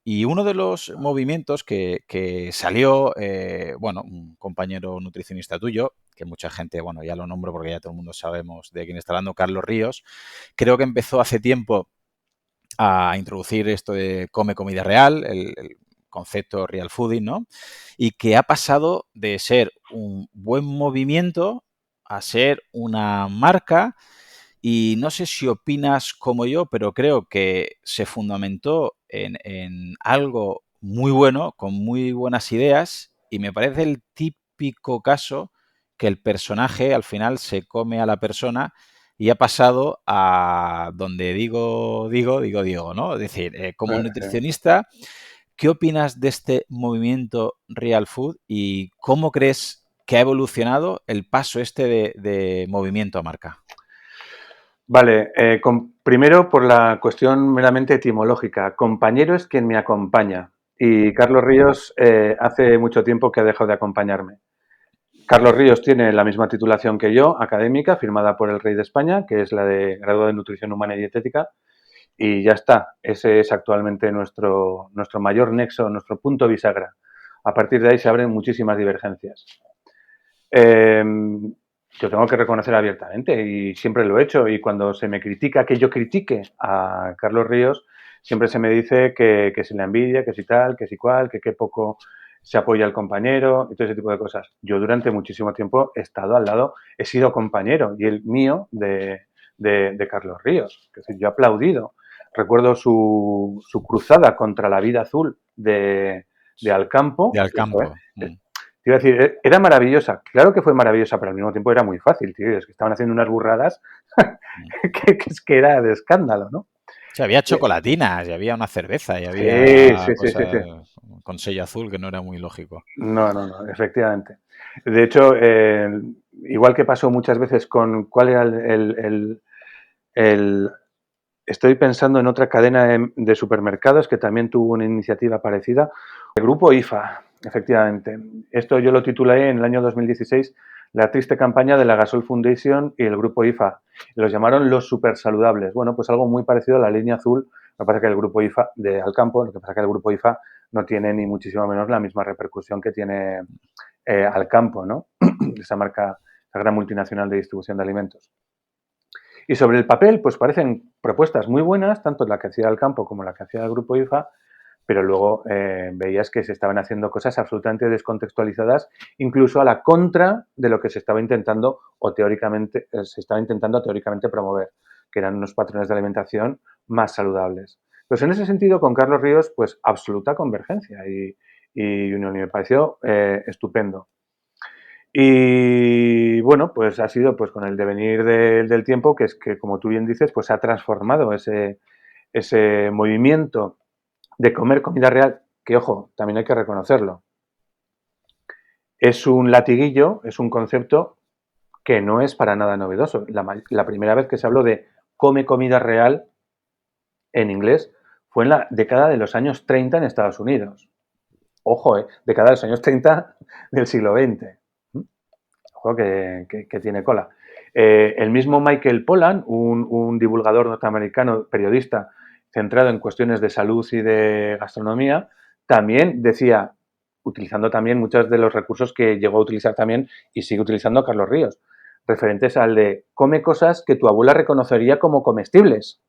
Y uno de los movimientos que salió, bueno, un compañero nutricionista tuyo, que mucha gente, bueno, ya lo nombro porque ya todo el mundo sabemos de quién está hablando, Carlos Ríos, creo que empezó hace tiempo a introducir esto de come comida real, el concepto real fooding, ¿no? Y que ha pasado de ser un buen movimiento a ser una marca. Y no sé si opinas como yo, pero creo que se fundamentó en algo muy bueno, con muy buenas ideas, y me parece el típico caso que el personaje al final se come a la persona y ha pasado a donde digo, ¿no? Es decir, como nutricionista, ¿qué opinas de este movimiento Real Food y cómo crees que ha evolucionado el paso este de movimiento a marca? Vale, primero por la cuestión meramente etimológica. Compañero es quien me acompaña y Carlos Ríos hace mucho tiempo que ha dejado de acompañarme. Carlos Ríos tiene la misma titulación que yo, académica, firmada por el Rey de España, que es la de graduado en Nutrición Humana y Dietética, y ya está. Ese es actualmente nuestro mayor nexo, nuestro punto bisagra. A partir de ahí se abren muchísimas divergencias. Eh, yo tengo que reconocer abiertamente y siempre lo he hecho, y cuando se me critica que yo critique a Carlos Ríos, siempre se me dice que si la envidia, que si tal, que si cual, que qué poco se apoya al compañero y todo ese tipo de cosas. Yo durante muchísimo tiempo he estado al lado, he sido compañero y el mío de Carlos Ríos. Es decir, yo he aplaudido. Recuerdo su cruzada contra la vida azul de De Alcampo. Eso, Alcampo. te iba a decir, era maravillosa. Claro que fue maravillosa, pero al mismo tiempo era muy fácil, tío. Es que estaban haciendo unas burradas que era de escándalo, ¿no? Sí, había chocolatinas, y había una cerveza, y Sí, había sí, sí, sí, sí. cosas con sello azul que no era muy lógico. No, no, no, efectivamente. De hecho, igual que pasó muchas veces con cuál era el estoy pensando en otra cadena de supermercados que también tuvo una iniciativa parecida. El grupo IFA, efectivamente. Esto yo lo titulé en el año 2016, la triste campaña de la Gasol Foundation y el grupo IFA. Los llamaron los supersaludables. Bueno, pues algo muy parecido a la línea azul. Lo que pasa es que el grupo IFA de Alcampo, lo que pasa es que el grupo IFA no tiene ni muchísimo menos la misma repercusión que tiene Alcampo, ¿no? Esa marca, esa gran multinacional de distribución de alimentos. Y sobre el papel, pues parecen propuestas muy buenas, tanto la que hacía el campo como la que hacía el grupo IFA, pero luego veías que se estaban haciendo cosas absolutamente descontextualizadas, incluso a la contra de lo que se estaba intentando o teóricamente se estaba intentando teóricamente promover, que eran unos patrones de alimentación más saludables. Pues en ese sentido, con Carlos Ríos, pues absoluta convergencia y me pareció estupendo. Y bueno, pues ha sido pues con el devenir del tiempo que es que, como tú bien dices, pues se ha transformado ese movimiento de comer comida real, que ojo, también hay que reconocerlo. Es un latiguillo, es un concepto que no es para nada novedoso. La primera vez que se habló de come comida real en inglés fue en la década de los años 30 en Estados Unidos. Ojo, década de los años 30 del siglo XX. Ojo que tiene cola. El mismo Michael Pollan, un divulgador norteamericano, periodista centrado en cuestiones de salud y de gastronomía, también decía, utilizando también muchos de los recursos que llegó a utilizar también y sigue utilizando Carlos Ríos, referentes al de come cosas que tu abuela reconocería como comestibles.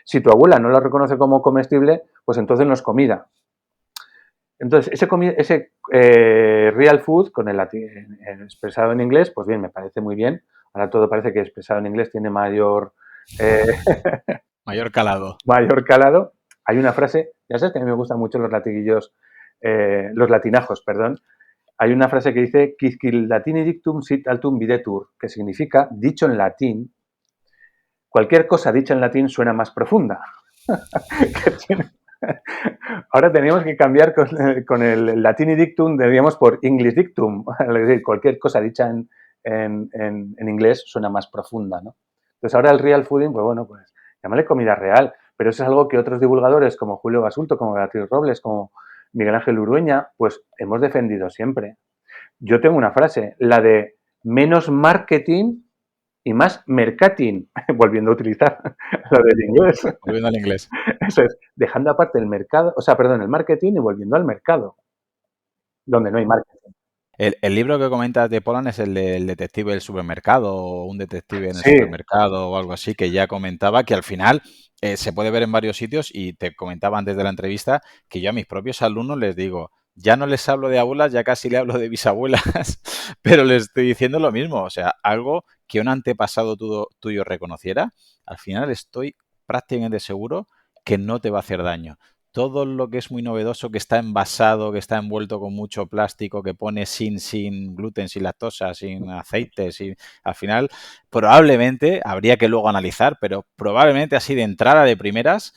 Si tu abuela no las reconoce como comestible, pues entonces no es comida. Entonces, ese real food con el expresado en inglés, pues bien, me parece muy bien. Ahora todo parece que expresado en inglés tiene eh, Mayor calado. mayor calado. Hay una frase, ya sabes que a mí me gustan mucho los latiguillos, los latinajos, perdón. Hay una frase que dice, quisquil latini dictum sit altum videtur, que significa, dicho en latín, cualquier cosa dicha en latín suena más profunda. Ahora teníamos que cambiar con el Latini Dictum, diríamos por English Dictum. Es decir, cualquier cosa dicha en inglés suena más profunda, ¿no? Entonces ahora el real fooding, pues bueno, pues llámale comida real, pero eso es algo que otros divulgadores como Julio Basulto, como Beatriz Robles, como Miguel Ángel Urueña, pues hemos defendido siempre. Yo tengo una frase, la de menos marketing y más mercating, volviendo a utilizar lo del inglés. Volviendo al inglés. Eso es, dejando aparte el mercado, o sea, perdón, el marketing y volviendo al mercado, donde no hay marketing. El libro que comentas de Poland es el del detective del supermercado o un detective en el Sí, supermercado o algo así, que ya comentaba que al final se puede ver en varios sitios y te comentaba antes de la entrevista que yo a mis propios alumnos les digo, ya no les hablo de abuelas, ya casi le hablo de bisabuelas, pero les estoy diciendo lo mismo, o sea, algo que un antepasado tuyo reconociera, al final estoy prácticamente seguro que no te va a hacer daño. Todo lo que es muy novedoso, que está envasado, que está envuelto con mucho plástico, que pone sin gluten, sin lactosa, sin aceite, al final probablemente, habría que luego analizar, pero probablemente así de entrada de primeras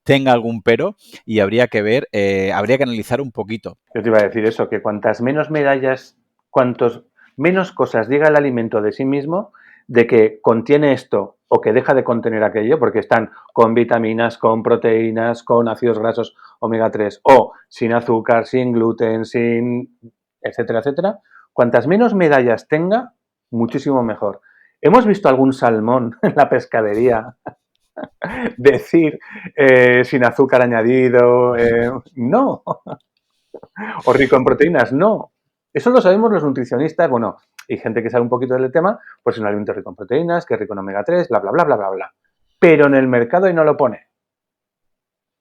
tenga algún pero y habría que ver, habría que analizar un poquito. yo te iba a decir eso, que cuantas menos medallas, cuantos menos cosas diga el alimento de sí mismo, de que contiene esto o que deja de contener aquello, porque están con vitaminas, con proteínas, con ácidos grasos omega 3 o sin azúcar, sin gluten, sin etcétera, etcétera, cuantas menos medallas tenga, muchísimo mejor. ¿Hemos visto algún salmón en la pescadería decir sin azúcar añadido? No. ¿O rico en proteínas? No. Eso lo sabemos los nutricionistas, bueno, y gente que sabe un poquito del tema, pues un alimento rico en proteínas, que es rico en omega 3, bla, bla, bla, bla, bla, bla. Pero en el mercado y no lo pone.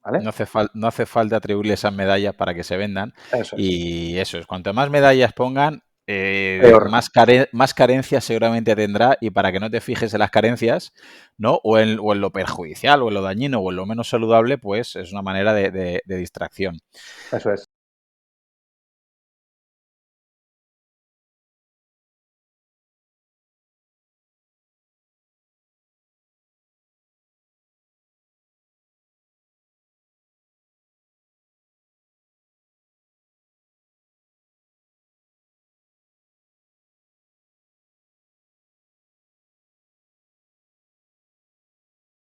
¿Vale? No hace falta atribuirle esas medallas para que se vendan Eso es. y eso es, cuanto más medallas pongan, Peor. más carencias seguramente tendrá y para que no te fijes en las carencias, ¿no? O en lo perjudicial o en lo dañino o en lo menos saludable, pues es una manera de distracción. Eso es.